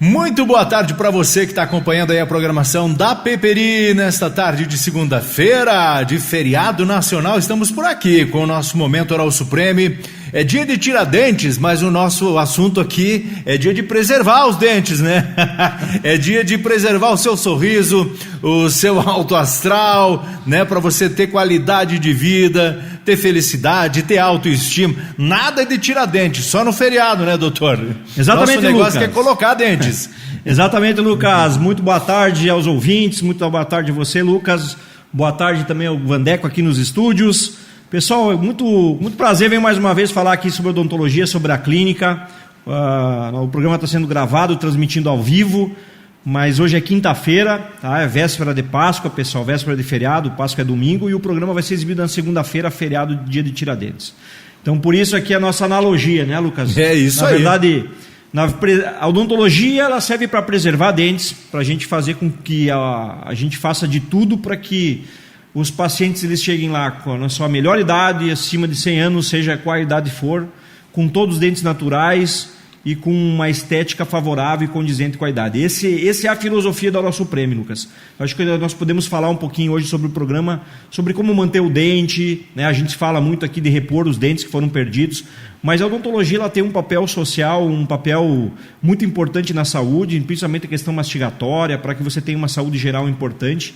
Muito boa tarde para você que está acompanhando aí a programação da Peperi nesta tarde de segunda-feira, de feriado nacional. Estamos por aqui com o nosso Momento Oral Supreme. É dia de Tiradentes, mas o nosso assunto aqui é dia de preservar os dentes, né? É dia de preservar o seu sorriso, o seu alto astral, né? Para você ter qualidade de vida, ter felicidade, ter autoestima. Nada de Tiradentes, só no feriado, né, doutor? Exatamente, Nosso negócio Lucas. é colocar dentes. Exatamente, Lucas. Muito boa tarde aos ouvintes, muito boa tarde a você, Lucas. Boa tarde também ao Vandeco aqui nos estúdios. Pessoal, muito prazer, venho mais uma vez falar aqui sobre odontologia, sobre a clínica. O programa está sendo gravado, transmitindo ao vivo, mas hoje é quinta-feira, tá? É véspera de Páscoa, pessoal, véspera de feriado, Páscoa é domingo, e o programa vai ser exibido na segunda-feira, feriado, dia de Tiradentes. Então, por isso aqui a nossa analogia, né, Lucas? É isso aí. Na verdade, a odontologia ela serve para preservar dentes, para a gente fazer com que a gente faça de tudo para que os pacientes eles cheguem lá com a sua melhor idade, acima de 100 anos, seja qual a idade for, com todos os dentes naturais e com uma estética favorável e condizente com a idade. Esse é a filosofia da Oral Supreme, Lucas. Acho que nós podemos falar um pouquinho hoje sobre o programa, sobre como manter o dente, né? A gente fala muito aqui de repor os dentes que foram perdidos, mas a odontologia ela tem um papel social, um papel muito importante na saúde, principalmente a questão mastigatória, para que você tenha uma saúde geral importante.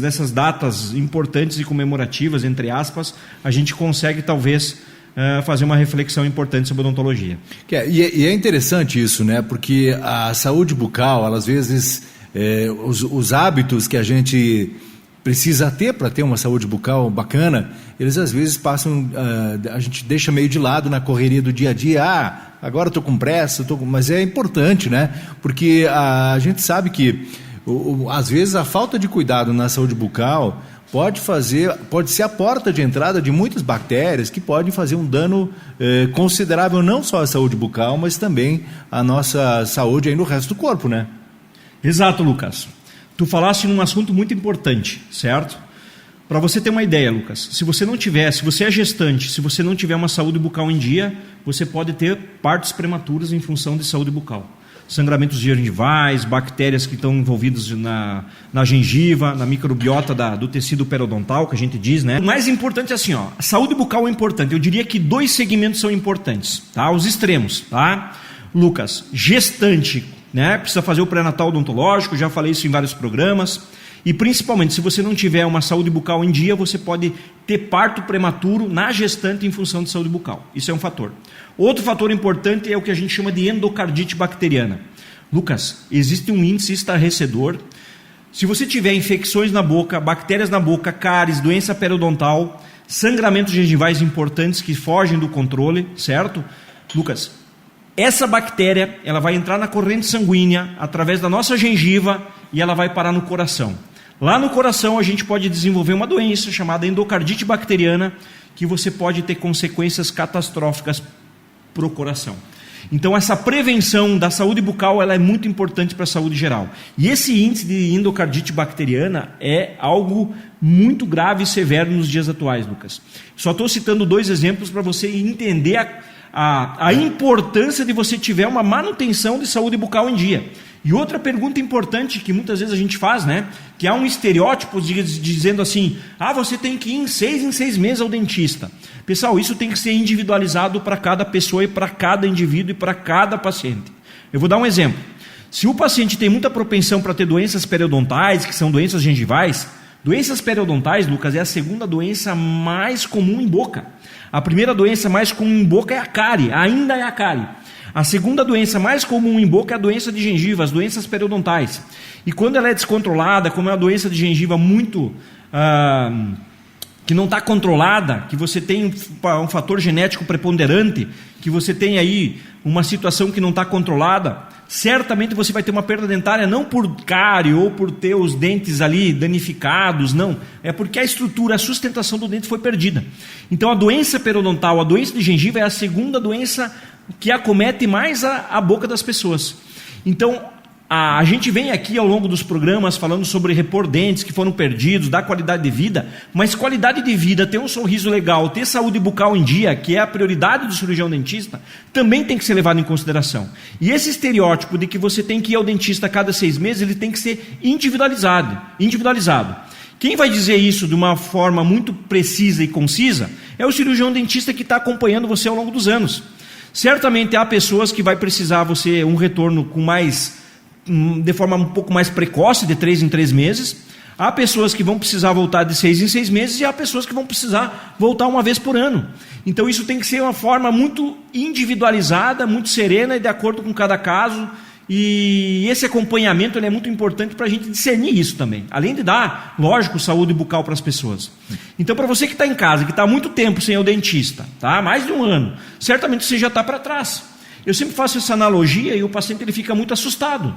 Nessas datas importantes e comemorativas, entre aspas, a gente consegue talvez fazer uma reflexão importante sobre odontologia. E é interessante isso, né? Porque a saúde bucal, ela, às vezes, os hábitos que a gente precisa ter para ter uma saúde bucal bacana, eles às vezes passam, a gente deixa meio de lado na correria do dia a dia. Agora estou com pressa, mas é importante, né? Porque a gente sabe que às vezes a falta de cuidado na saúde bucal pode ser a porta de entrada de muitas bactérias que podem fazer um dano considerável, não só à saúde bucal, mas também à nossa saúde aí no resto do corpo, né? Exato, Lucas. Tu falaste num assunto muito importante, certo? Para você ter uma ideia, Lucas, se você é gestante, se você não tiver uma saúde bucal em dia, você pode ter partos prematuros em função de saúde bucal. Sangramentos gengivais, bactérias que estão envolvidas na gengiva, na microbiota do tecido periodontal, que a gente diz, né? O mais importante é assim, ó, a saúde bucal é importante. Eu diria que 2 segmentos são importantes, tá? Os extremos, tá? Lucas, gestante, né? Precisa fazer o pré-natal odontológico, já falei isso em vários programas. E principalmente, se você não tiver uma saúde bucal em dia, você pode ter parto prematuro na gestante em função de saúde bucal. Isso é um fator. Outro fator importante é o que a gente chama de endocardite bacteriana. Lucas, existe um índice estarrecedor. Se você tiver infecções na boca, bactérias na boca, cáries, doença periodontal, sangramentos gengivais importantes que fogem do controle, certo? Lucas, essa bactéria ela vai entrar na corrente sanguínea através da nossa gengiva e ela vai parar no coração. Lá no coração a gente pode desenvolver uma doença chamada endocardite bacteriana, que você pode ter consequências catastróficas para o coração. Então essa prevenção da saúde bucal ela é muito importante para a saúde geral. E esse índice de endocardite bacteriana é algo muito grave e severo nos dias atuais, Lucas. Só estou citando 2 exemplos para você entender a importância de você tiver uma manutenção de saúde bucal em dia. E outra pergunta importante que muitas vezes a gente faz, né? Que há um estereótipo dizendo assim, você tem que ir em 6 meses ao dentista. Pessoal, isso tem que ser individualizado para cada pessoa e para cada indivíduo e para cada paciente. Eu vou dar um exemplo. Se o paciente tem muita propensão para ter doenças periodontais, que são doenças gengivais, doenças periodontais, Lucas, é a segunda doença mais comum em boca. A primeira doença mais comum em boca é a cárie, ainda é a cárie. A segunda doença mais comum em boca é a doença de gengiva, as doenças periodontais. E quando ela é descontrolada, como é uma doença de gengiva muito que não está controlada, que você tem um fator genético preponderante, que você tem aí uma situação que não está controlada, certamente você vai ter uma perda dentária não por cárie ou por ter os dentes ali danificados, não. É porque a estrutura, a sustentação do dente foi perdida. Então a doença periodontal, a doença de gengiva é a segunda doença que acomete mais a boca das pessoas. Então A gente vem aqui ao longo dos programas falando sobre repor dentes que foram perdidos, dar qualidade de vida, mas qualidade de vida, ter um sorriso legal, ter saúde bucal em dia, que é a prioridade do cirurgião dentista, também tem que ser levado em consideração. E esse estereótipo de que você tem que ir ao dentista a cada 6 meses, ele tem que ser individualizado. Quem vai dizer isso de uma forma muito precisa e concisa é o cirurgião dentista que está acompanhando você ao longo dos anos. Certamente há pessoas que vai precisar você um retorno de forma um pouco mais precoce, de 3 em 3 meses. Há pessoas que vão precisar voltar de 6 em 6 meses e há pessoas que vão precisar voltar uma vez por ano. Então isso tem que ser uma forma muito individualizada, muito serena e de acordo com cada caso. E esse acompanhamento ele é muito importante para a gente discernir isso também. Além de dar, lógico, saúde bucal para as pessoas. Então para você que está em casa, que está há muito tempo sem ir ao dentista, tá? Mais de 1 ano, certamente você já está para trás. Eu sempre faço essa analogia e o paciente ele fica muito assustado.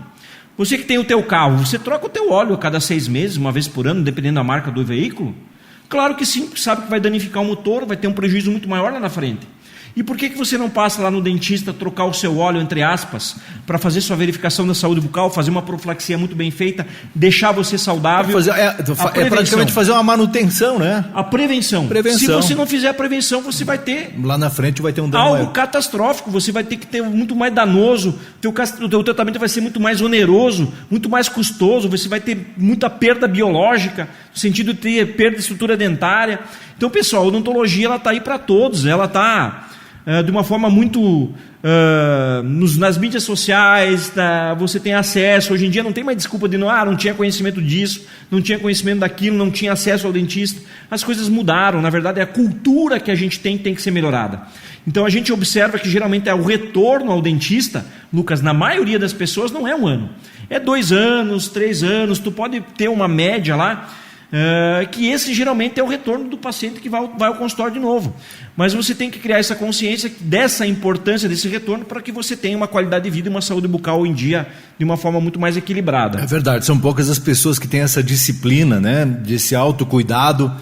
Você que tem o teu carro, você troca o teu óleo a cada 6 meses, uma vez por ano, dependendo da marca do veículo? Claro que sim, porque sabe que vai danificar o motor, vai ter um prejuízo muito maior lá na frente. E por que você não passa lá no dentista trocar o seu óleo, entre aspas, para fazer sua verificação da saúde bucal, fazer uma profilaxia muito bem feita, deixar você saudável? É praticamente fazer uma manutenção, né? A prevenção. Se você não fizer a prevenção, você vai ter... Lá na frente vai ter um dano algo maior. Catastrófico, você vai ter que ter muito mais danoso, o teu tratamento vai ser muito mais oneroso, muito mais custoso, você vai ter muita perda biológica, no sentido de ter perda de estrutura dentária. Então, pessoal, a odontologia ela está aí para todos, ela está... de uma forma muito nas mídias sociais, você tem acesso. Hoje em dia não tem mais desculpa de não tinha conhecimento disso, não tinha conhecimento daquilo, não tinha acesso ao dentista. As coisas mudaram, na verdade a cultura que a gente tem que ser melhorada. Então a gente observa que geralmente o retorno ao dentista, Lucas, na maioria das pessoas não é 1 ano, é 2 anos, 3 anos, tu pode ter uma média lá, que esse geralmente é o retorno do paciente que vai ao consultório de novo. Mas você tem que criar essa consciência dessa importância desse retorno para que você tenha uma qualidade de vida e uma saúde bucal em dia de uma forma muito mais equilibrada. É verdade, são poucas as pessoas que têm essa disciplina, né, desse autocuidado,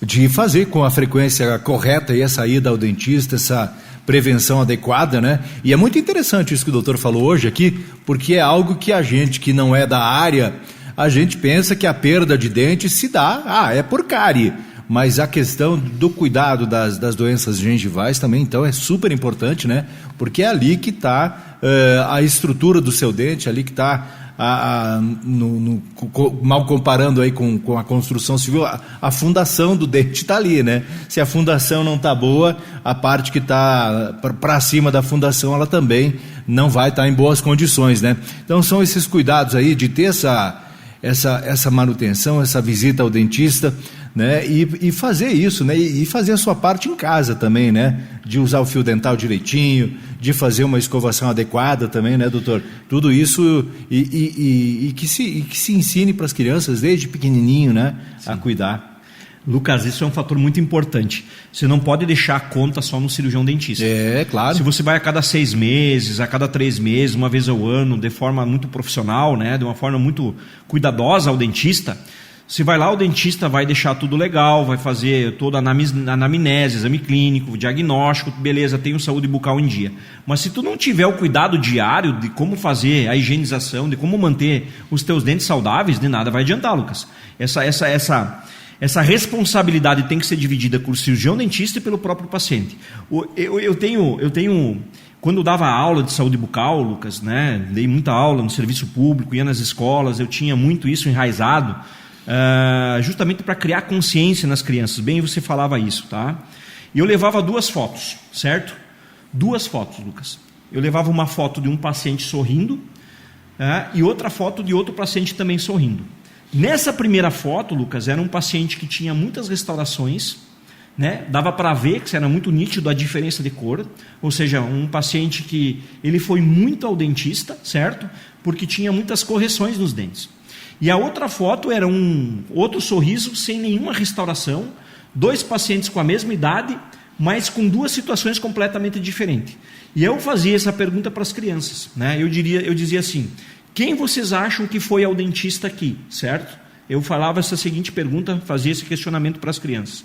de fazer com a frequência correta e a saída ao dentista, essa prevenção adequada, né? E é muito interessante isso que o doutor falou hoje aqui, porque é algo que a gente que não é da área, a gente pensa que a perda de dente se dá, é por cárie, mas a questão do cuidado das doenças gengivais também, então, é super importante, né? Porque é ali que está a estrutura do seu dente, ali que está, mal comparando aí com a construção civil, a fundação do dente está ali, né? Se a fundação não está boa, a parte que está para cima da fundação, ela também não vai estar em boas condições, né? Então, são esses cuidados aí de ter essa manutenção, essa visita ao dentista, né? E fazer isso, né? E fazer a sua parte em casa também, né? De usar o fio dental direitinho, de fazer uma escovação adequada também, né, doutor? Tudo isso e que se ensine para as crianças desde pequenininho, né? Sim. A cuidar. Lucas, isso é um fator muito importante. Você não pode deixar a conta só no cirurgião dentista. É, claro. Se você vai a cada 6 meses, a cada 3 meses, uma vez ao ano, de forma muito profissional, né, de uma forma muito cuidadosa ao dentista, você vai lá, o dentista vai deixar tudo legal, vai fazer toda a anamnese, exame clínico, diagnóstico, beleza, tenho saúde bucal em dia. Mas se tu não tiver o cuidado diário de como fazer a higienização, de como manter os teus dentes saudáveis, de nada vai adiantar, Lucas. Essa responsabilidade tem que ser dividida por cirurgião dentista e pelo próprio paciente. Eu tenho quando eu dava aula de saúde bucal, Lucas, né, dei muita aula no serviço público, ia nas escolas, eu tinha muito isso enraizado, justamente para criar consciência nas crianças. Bem, você falava isso, tá? E eu levava 2 fotos, certo? 2 fotos, Lucas. Eu levava uma foto de um paciente sorrindo, e outra foto de outro paciente também sorrindo. Nessa primeira foto, Lucas, era um paciente que tinha muitas restaurações, né? Dava para ver que era muito nítido a diferença de cor, ou seja, um paciente que ele foi muito ao dentista, certo? Porque tinha muitas correções nos dentes. E a outra foto era um outro sorriso sem nenhuma restauração, 2 pacientes com a mesma idade, mas com 2 situações completamente diferentes. E eu fazia essa pergunta para as crianças, né? Eu dizia assim: quem vocês acham que foi ao dentista aqui, certo? Eu falava essa seguinte pergunta, fazia esse questionamento para as crianças.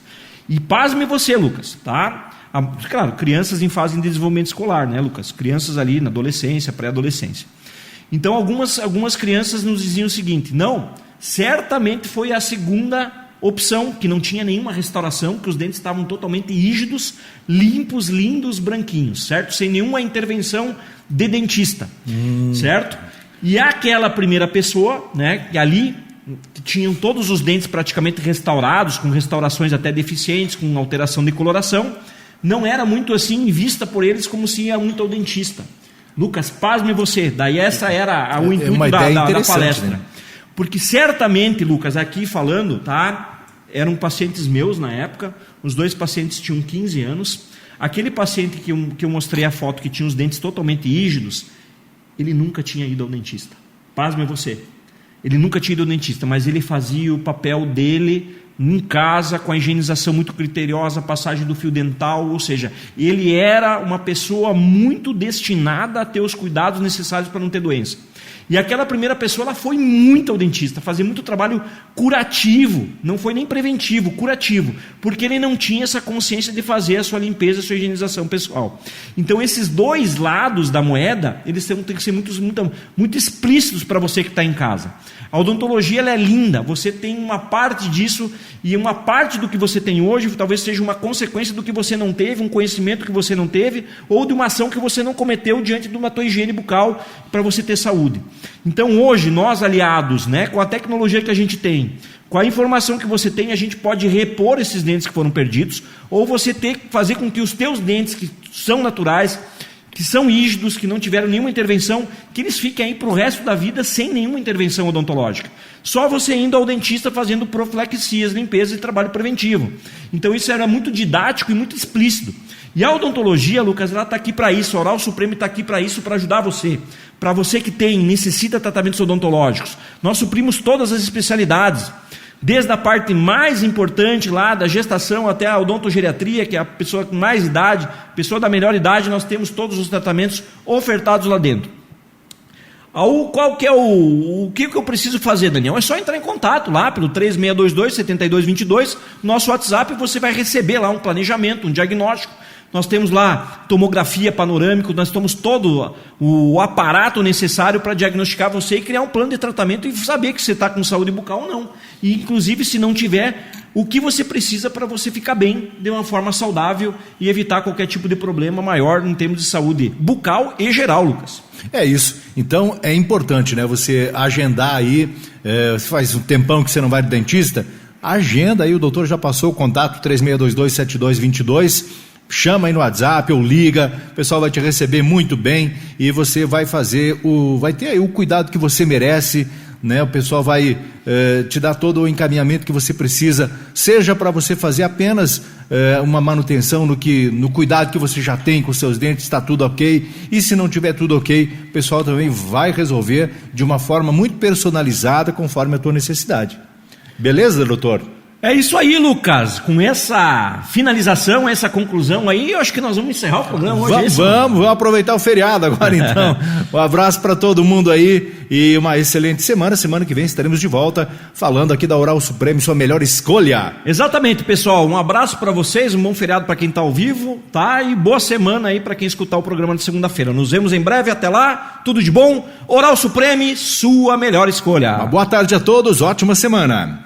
E pasme você, Lucas, tá? Claro, crianças em fase de desenvolvimento escolar, né, Lucas? Crianças ali na adolescência, pré-adolescência. Então algumas crianças nos diziam o seguinte: não, certamente foi a segunda opção, que não tinha nenhuma restauração, que os dentes estavam totalmente rígidos, limpos, lindos, branquinhos, certo? Sem nenhuma intervenção de dentista, certo? E aquela primeira pessoa, né, que ali tinham todos os dentes praticamente restaurados, com restaurações até deficientes, com alteração de coloração, não era muito assim vista por eles como se ia muito ao dentista. Lucas, pasme você, daí essa era o intuito da palestra. Né? Porque certamente, Lucas, aqui falando, tá, eram pacientes meus na época, os 2 pacientes tinham 15 anos, aquele paciente que eu mostrei a foto, que tinha os dentes totalmente rígidos, ele nunca tinha ido ao dentista. Pasme você. Ele nunca tinha ido ao dentista, mas ele fazia o papel dele em casa, com a higienização muito criteriosa, passagem do fio dental, ou seja, ele era uma pessoa muito destinada a ter os cuidados necessários para não ter doença. E aquela primeira pessoa, ela foi muito ao dentista, fazia muito trabalho curativo, não foi nem preventivo, curativo, porque ele não tinha essa consciência de fazer a sua limpeza, a sua higienização pessoal. Então esses 2 lados da moeda, eles têm que ser muito explícitos para você que está em casa. A odontologia, ela é linda, você tem uma parte disso, e uma parte do que você tem hoje talvez seja uma consequência do que você não teve, um conhecimento que você não teve, ou de uma ação que você não cometeu diante de uma tua higiene bucal para você ter saúde. Então hoje, nós aliados, né, com a tecnologia que a gente tem, com a informação que você tem, a gente pode repor esses dentes que foram perdidos, ou você fazer com que os teus dentes, que são naturais, que são rígidos, que não tiveram nenhuma intervenção, que eles fiquem aí para o resto da vida sem nenhuma intervenção odontológica. Só você indo ao dentista fazendo profilaxias, limpeza e trabalho preventivo. Então isso era muito didático e muito explícito. E a odontologia, Lucas, ela está aqui para isso, a Oral Supreme está aqui para isso, para ajudar você. Para você que necessita tratamentos odontológicos. Nós suprimos todas as especialidades. Desde a parte mais importante lá da gestação até a odontogeriatria, que é a pessoa com mais idade, pessoa da melhor idade, nós temos todos os tratamentos ofertados lá dentro. Qual que é o que eu preciso fazer, Daniel? É só entrar em contato lá pelo 3622-7222, nosso WhatsApp, e você vai receber lá um planejamento, um diagnóstico. Nós temos lá tomografia panorâmica, nós temos todo o aparato necessário para diagnosticar você e criar um plano de tratamento e saber que você está com saúde bucal ou não. E inclusive, se não tiver, o que você precisa para você ficar bem de uma forma saudável e evitar qualquer tipo de problema maior em termos de saúde bucal e geral, Lucas. É isso. Então é importante, né? Você agendar aí, você faz um tempão que você não vai no dentista, agenda aí, o doutor já passou o contato 3622-7222, chama aí no WhatsApp ou liga, o pessoal vai te receber muito bem e você vai vai ter aí o cuidado que você merece, né? O pessoal vai te dar todo o encaminhamento que você precisa, seja para você fazer apenas uma manutenção no cuidado que você já tem com seus dentes, está tudo ok, e se não tiver tudo ok, o pessoal também vai resolver de uma forma muito personalizada conforme a tua necessidade. Beleza, doutor? É isso aí, Lucas. Com essa finalização, essa conclusão aí, eu acho que nós vamos encerrar o programa hoje. Vamos aproveitar o feriado agora então. Um abraço para todo mundo aí e uma excelente semana. Semana que vem estaremos de volta falando aqui da Oral Supreme, sua melhor escolha. Exatamente, pessoal. Um abraço para vocês, um bom feriado para quem está ao vivo, tá? E boa semana aí para quem escutar o programa de segunda-feira. Nos vemos em breve. Até lá, tudo de bom. Oral Supreme, sua melhor escolha. Uma boa tarde a todos, ótima semana.